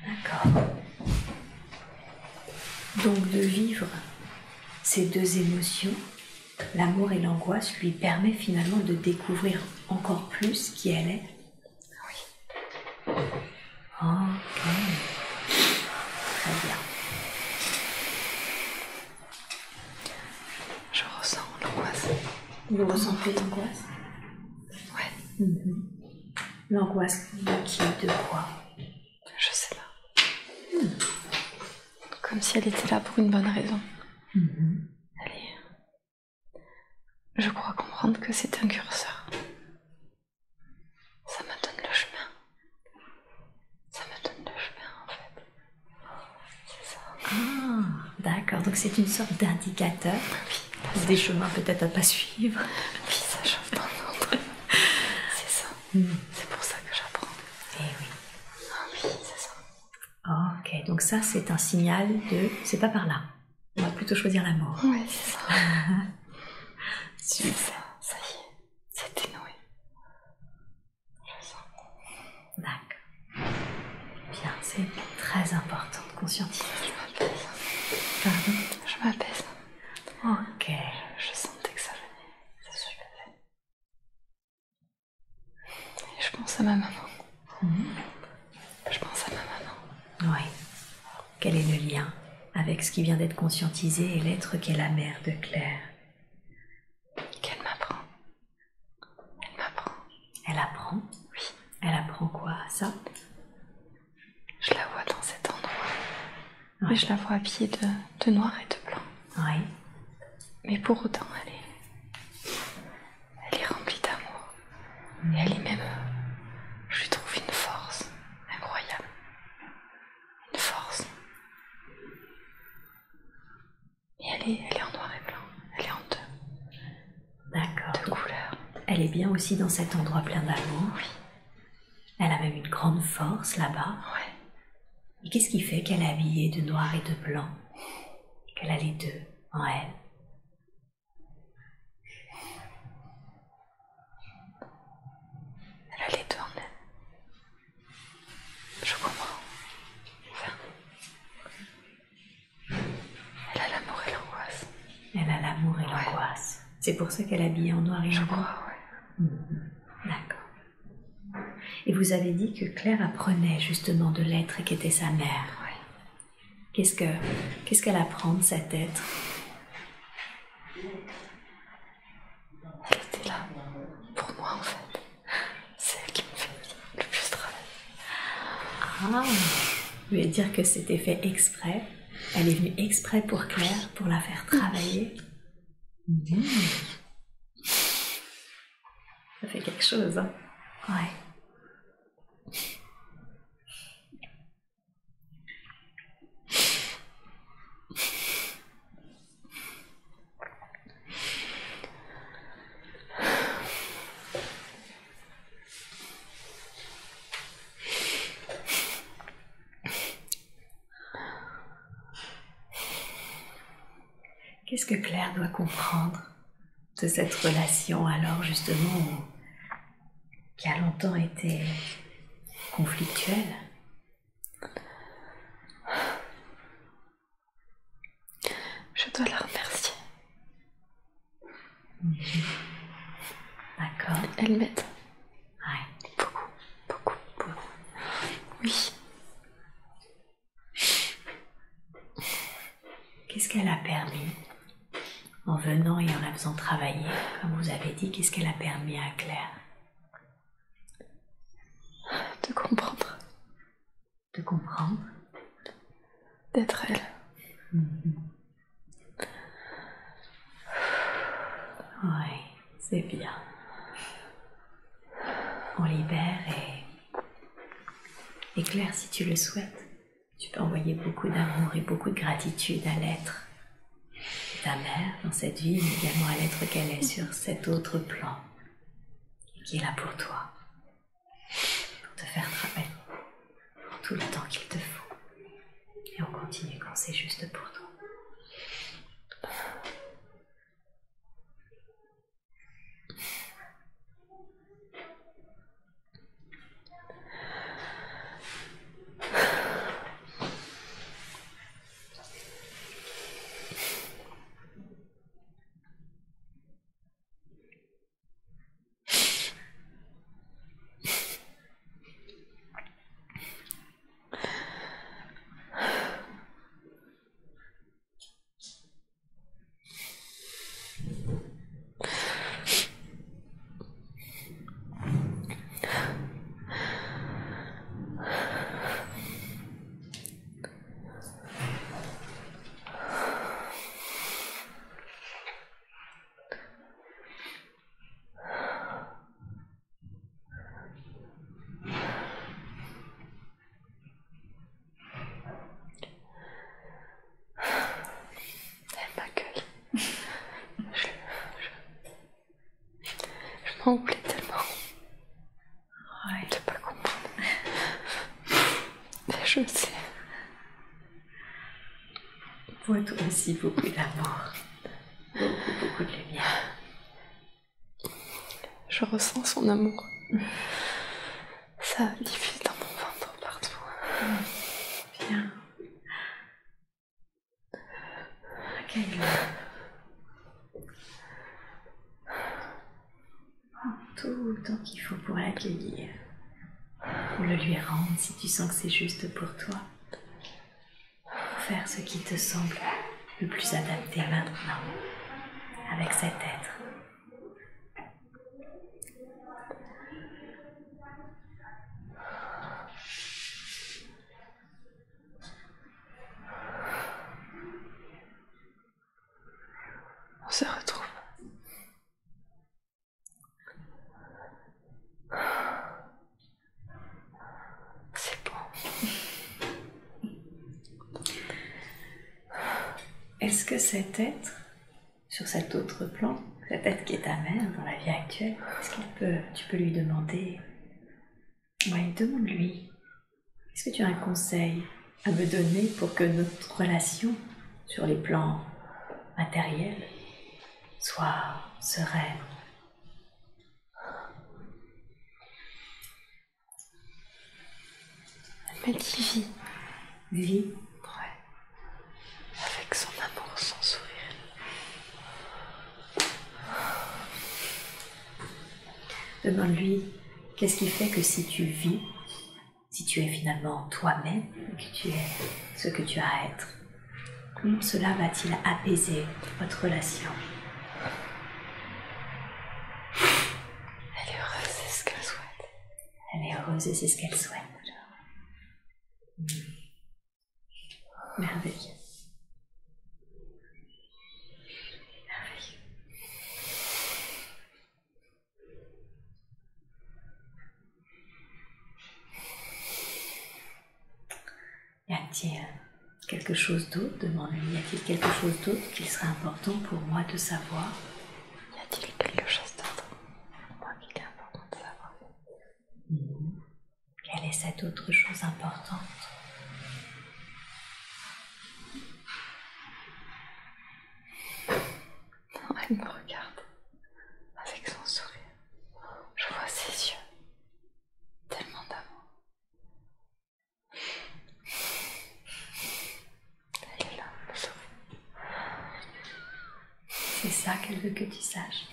D'accord. Donc de vivre ces deux émotions, l'amour et l'angoisse, lui permet finalement de découvrir encore plus qui elle est. Oui. Ok. Très bien. Je ressens l'angoisse. Vous ressentez l'angoisse? L'angoisse de qui, de quoi? Je sais pas. Comme si elle était là pour une bonne raison. Allez. Je crois comprendre que c'est un curseur. Ça me donne le chemin. Ça me donne le chemin, en fait. C'est ça. Ah, d'accord. Donc c'est une sorte d'indicateur. Oui, des chemins peut-être à pas suivre. Oui, ça chauffe dans le ventre. C'est ça. C'est pour ça que j'apprends. Eh oui. Ah oui, c'est ça. Ok, donc ça c'est un signal de... C'est pas par là. On va plutôt choisir l'amour. Oui, c'est ça. C'est ça. Ça y est. C'est dénoué. Je sens. D'accord. Bien, c'est très important de conscientiser. Je m'apaise. Pardon? Je m'apaise. Ok. Je sentais que ça venait. Ça suivait. Et je pense à ma maman. Je pense à ma maman. Oui. Quel est le lien avec ce qui vient d'être conscientisé et l'être qu'est la mère de Claire? Qu'elle m'apprend. Elle m'apprend. Elle apprend? Oui. Elle apprend quoi, ça? Je la vois dans cet endroit. Oui. Mais je la vois habillée de noir et de blanc. Oui. Mais pour autant, elle est remplie d'amour. Et elle est même... Je lui trouve une force incroyable. Une force. Et elle est en noir et blanc. Elle est en D'accord. deux couleurs. Elle est bien aussi dans cet endroit plein d'amour. Oui. Elle a même une grande force là-bas. Ouais. Et qu'est-ce qui fait qu'elle est habillée de noir et de blanc? Qu'elle a les deux en elle? Elle a les deux en elle. Je comprends. Enfin, elle a l'amour et l'angoisse. Elle a l'amour et l'angoisse. C'est pour ça qu'elle est habillée en noir et Je en blanc. crois, ouais. D'accord. Et vous avez dit que Claire apprenait justement de l'être qui était sa mère. Ouais. Qu'est-ce qu'elle apprend de cet être? Elle était là pour moi, en fait. C'est elle qui me fait le plus travailler. Ah, vous voulez dire que c'était fait exprès? Elle est venue exprès pour Claire, pour la faire travailler? Ça fait quelque chose, hein? Ouais. Qu'est-ce que Claire doit comprendre de cette relation alors justement qui a longtemps été conflictuelle? Je dois la remercier. D'accord. Elle m'aide. Ouais. Beaucoup, beaucoup, beaucoup. Oui. Qu'est-ce qu'elle a permis en venant et en la faisant travailler, comme vous avez dit? Qu'est-ce qu'elle a permis à Claire? De comprendre. De comprendre. D'être elle. Oui, c'est bien. On libère et Claire, si tu le souhaites, tu peux envoyer beaucoup d'amour et beaucoup de gratitude à l'être de ta mère dans cette vie, mais également à l'être qu'elle est sur cet autre plan, qui est là pour toi, pour te faire travailler pour tout le temps qu'il te faut. Et on continue quand c'est juste pour toi. m'en voulais tellement. Ouais. De pas comprendre. Mais je sais. Pour toi aussi, beaucoup d'amour. Beaucoup de lumière. Je ressens son amour. Ça diffuse dans mon ventre partout. Bien. Accueille-le. Prends tout le temps qu'il faut pour l'accueillir. Pour le lui rendre si tu sens que c'est juste pour toi. Pour faire ce qui te semble le plus adapté maintenant avec cet être. On se retrouve. C'est bon. Est-ce que cet être, sur cet autre plan, cet être qui est ta mère dans la vie actuelle, est-ce tu peux lui demander, ouais, demande-lui, est-ce que tu as un conseil à me donner pour que notre relation sur les plans matériels soit sereine? Elle m'a dit vie. Vie? Ouais. Avec son amour, son sourire. Demande-lui, qu'est-ce qui fait que si tu vis, si tu es finalement toi-même, que tu es ce que tu as à être, comment cela va-t-il apaiser votre relation? Elle est heureuse, c'est ce qu'elle souhaite. Elle est heureuse et c'est ce qu'elle souhaite. Merveilleux. Merveilleux. Y a-t-il quelque chose d'autre? Demande-lui, y a-t-il quelque chose d'autre qu'il serait important pour moi de savoir? Y a-t-il quelque chose d'autre pour moi qu'il est important de savoir? Quelle est cette autre chose importante? Elle me regarde avec son sourire. Je vois ses yeux. Tellement d'amour. Elle est là, le sourire. C'est ça qu'elle veut que tu saches.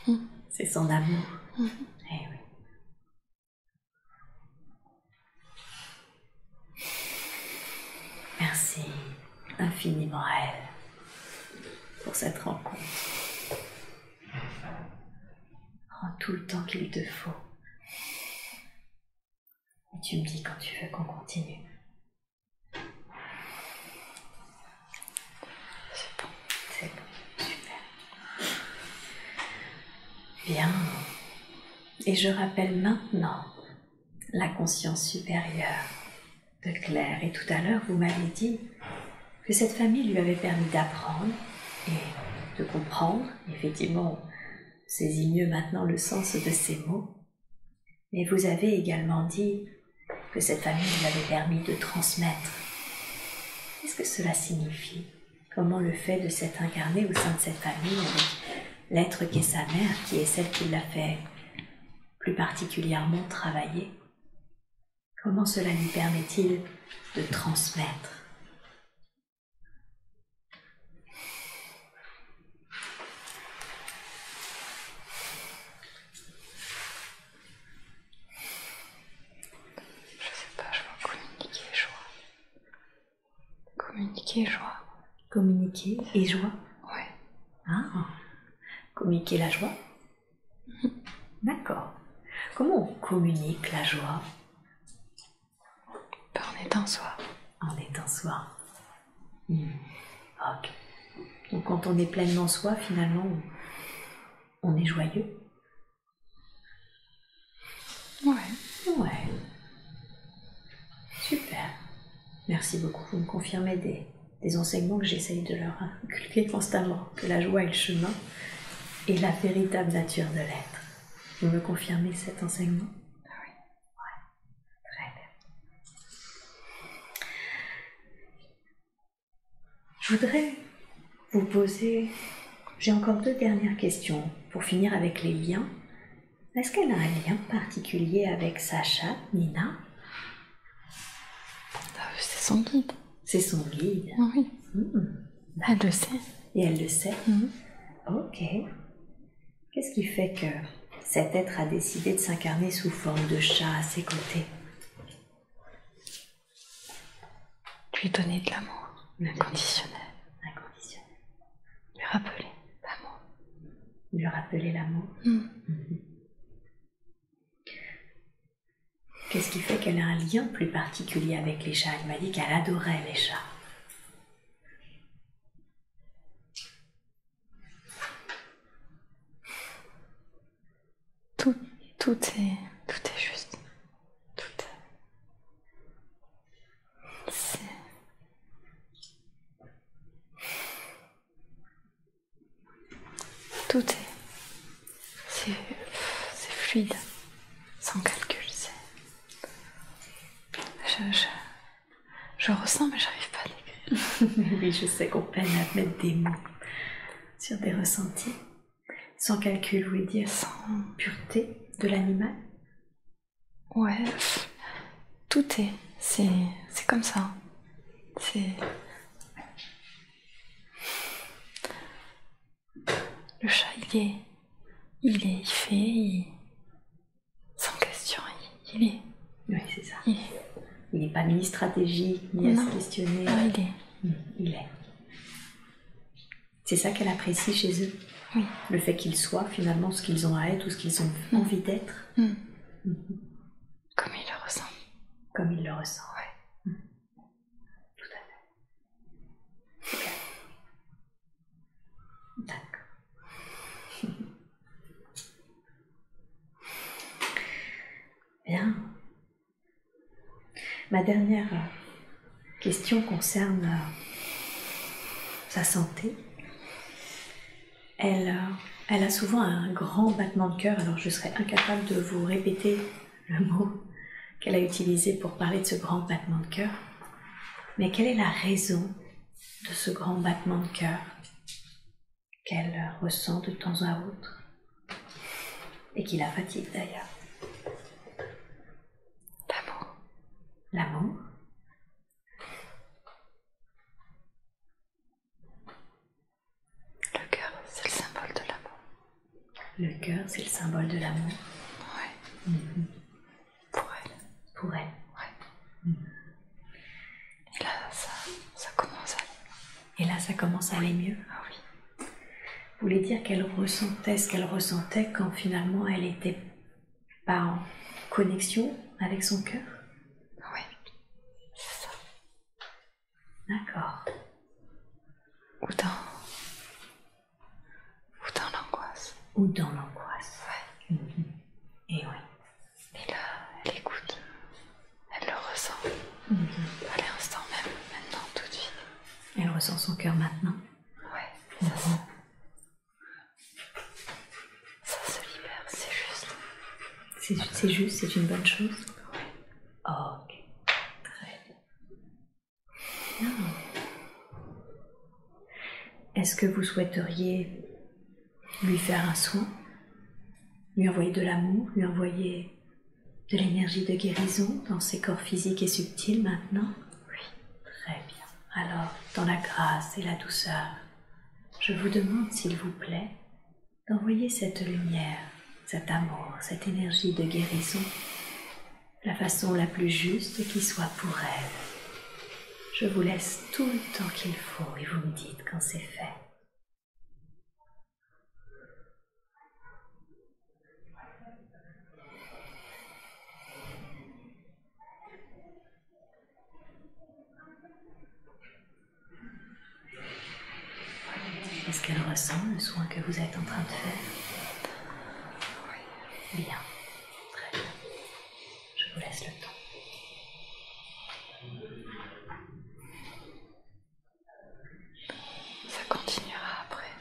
C'est son amour. Eh oui. Merci infiniment à elle pour cette rencontre. Prends tout le temps qu'il te faut. Et tu me dis quand tu veux qu'on continue. C'est bon. C'est bon, super. Bien. Et je rappelle maintenant la conscience supérieure de Claire. Et tout à l'heure, vous m'avez dit que cette famille lui avait permis d'apprendre et de comprendre. Effectivement, on saisit mieux maintenant le sens de ces mots. Mais vous avez également dit que cette famille lui avait permis de transmettre. Qu'est-ce que cela signifie? Comment le fait de s'être incarné au sein de cette famille avec l'être qui est sa mère, qui est celle qui l'a fait plus particulièrement travailler, comment cela lui permet-il de transmettre? Je sais pas, je vois communiquer et joie. Communiquer et joie. Communiquer et joie? Ouais. Ah, communiquer la joie? D'accord. Comment on communique la joie? En étant soi. En étant soi. Ok. Donc quand on est pleinement soi, finalement, on est joyeux? Ouais. Ouais. Super. Merci beaucoup. Vous me confirmez des enseignements que j'essaye de leur inculquer constamment. Que la joie est le chemin et la véritable nature de l'être. Vous me confirmez cet enseignement? Oui. Ouais. Très bien. Je voudrais vous poser... J'ai encore 2 dernières questions pour finir avec les liens. Est-ce qu'elle a un lien particulier avec Sacha, Nina? C'est son guide. C'est son guide? Oui. Elle le sait. Et elle le sait? Ok. Qu'est-ce qui fait que cet être a décidé de s'incarner sous forme de chat à ses côtés? Lui donner de l'amour inconditionnel. Inconditionnel. Lui rappeler l'amour. Lui rappeler l'amour. Qu'est-ce qui fait qu'elle a un lien plus particulier avec les chats? Elle m'a dit qu'elle adorait les chats. Tout est juste. C'est fluide, sans calcul. Je ressens, mais j'arrive pas à l'écrire. Oui, je sais qu'on peine à mettre des mots sur des ressentis. Sans calcul, vous voulez dire sans pureté de l'animal? Ouais, c'est comme ça. Le chat, il fait, sans question, il est. Oui, c'est ça. Il n'est pas ni stratégique, ni à se questionner. Non, il est. C'est ça qu'elle apprécie chez eux. Oui. Le fait qu'ils soient finalement ce qu'ils ont à être ou ce qu'ils ont envie d'être. Comme il le ressent. Comme il le ressent. Ouais. Tout à fait. Super. D'accord. Bien. Ma dernière question concerne sa santé. Elle a souvent un grand battement de cœur, alors je serais incapable de vous répéter le mot qu'elle a utilisé pour parler de ce grand battement de cœur. Mais quelle est la raison de ce grand battement de cœur qu'elle ressent de temps à autre et qui la fatigue d'ailleurs? L'amour. L'amour? Le cœur, c'est le symbole de l'amour. Le cœur, c'est le symbole de l'amour. Ouais. Pour elle. Pour elle. Ouais. Et là, ça commence à aller. Et là, ça commence à aller mieux. Ah oui. Vous voulez dire qu'elle ressentait ce qu'elle ressentait quand finalement elle n'était pas en connexion avec son cœur? Oui, c'est ça. D'accord. Ou dans l'angoisse. Ou dans l'angoisse. Ouais. Et oui. Et là, elle écoute. Elle le ressent. À l'instant même, maintenant, tout de suite. Elle ressent son cœur maintenant. Ouais, ça se libère, c'est juste. C'est juste, c'est une bonne chose. Oui. Oh, ok. Très bien. Est-ce que vous souhaiteriez lui faire un soin? Lui envoyer de l'amour, lui envoyer de l'énergie de guérison dans ses corps physiques et subtils maintenant? Oui. Très bien. Alors, dans la grâce et la douceur, je vous demande, s'il vous plaît, d'envoyer cette lumière, cet amour, cette énergie de guérison de la façon la plus juste qui soit pour elle. Je vous laisse tout le temps qu'il faut et vous me dites quand c'est fait. Est-ce qu'elle ressent le soin que vous êtes en train de faire? Oui. Bien. Très bien. Je vous laisse le temps. Ça continuera après.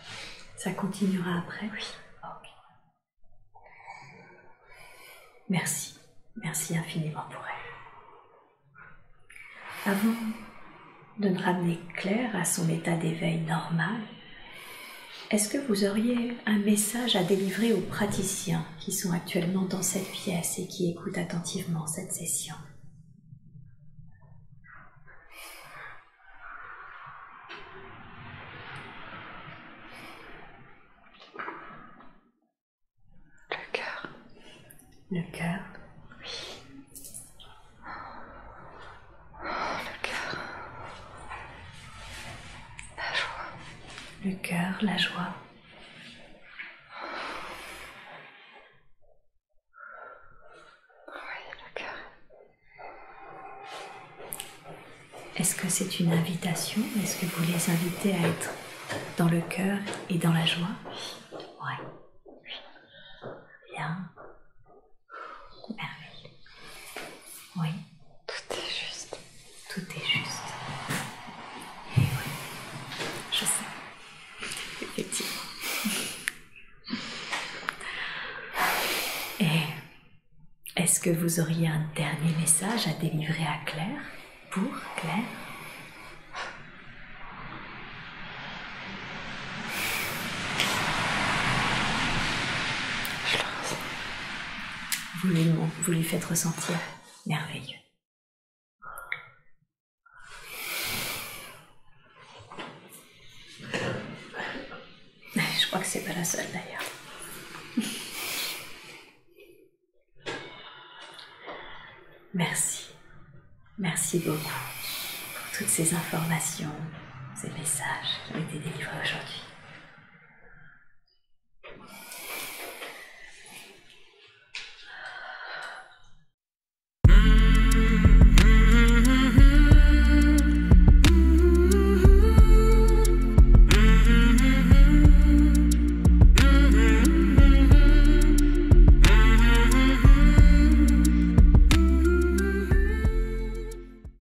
Ça continuera après? Oui. Ok. Merci. Merci infiniment pour elle. Avant de ramener Claire à son état d'éveil normal, est-ce que vous auriez un message à délivrer aux praticiens qui sont actuellement dans cette pièce et qui écoutent attentivement cette session? Le cœur. Le cœur. Oui. Le cœur. La joie. Le cœur, la joie. Oui, le cœur. Est-ce que c'est une invitation? Est-ce que vous les invitez à être dans le cœur et dans la joie? Oui. Bien. Merveilleux. Oui. Tout est juste. Tout est juste. Et oui. Je sais. Effectivement. Et est-ce que vous auriez un dernier message à délivrer à Claire? Pour Claire? Je le ressens. Vous lui faites ressentir. Merveilleux. Je crois que c'est pas la seule d'ailleurs. Merci. Merci beaucoup pour toutes ces informations, ces messages qui ont été délivrés aujourd'hui.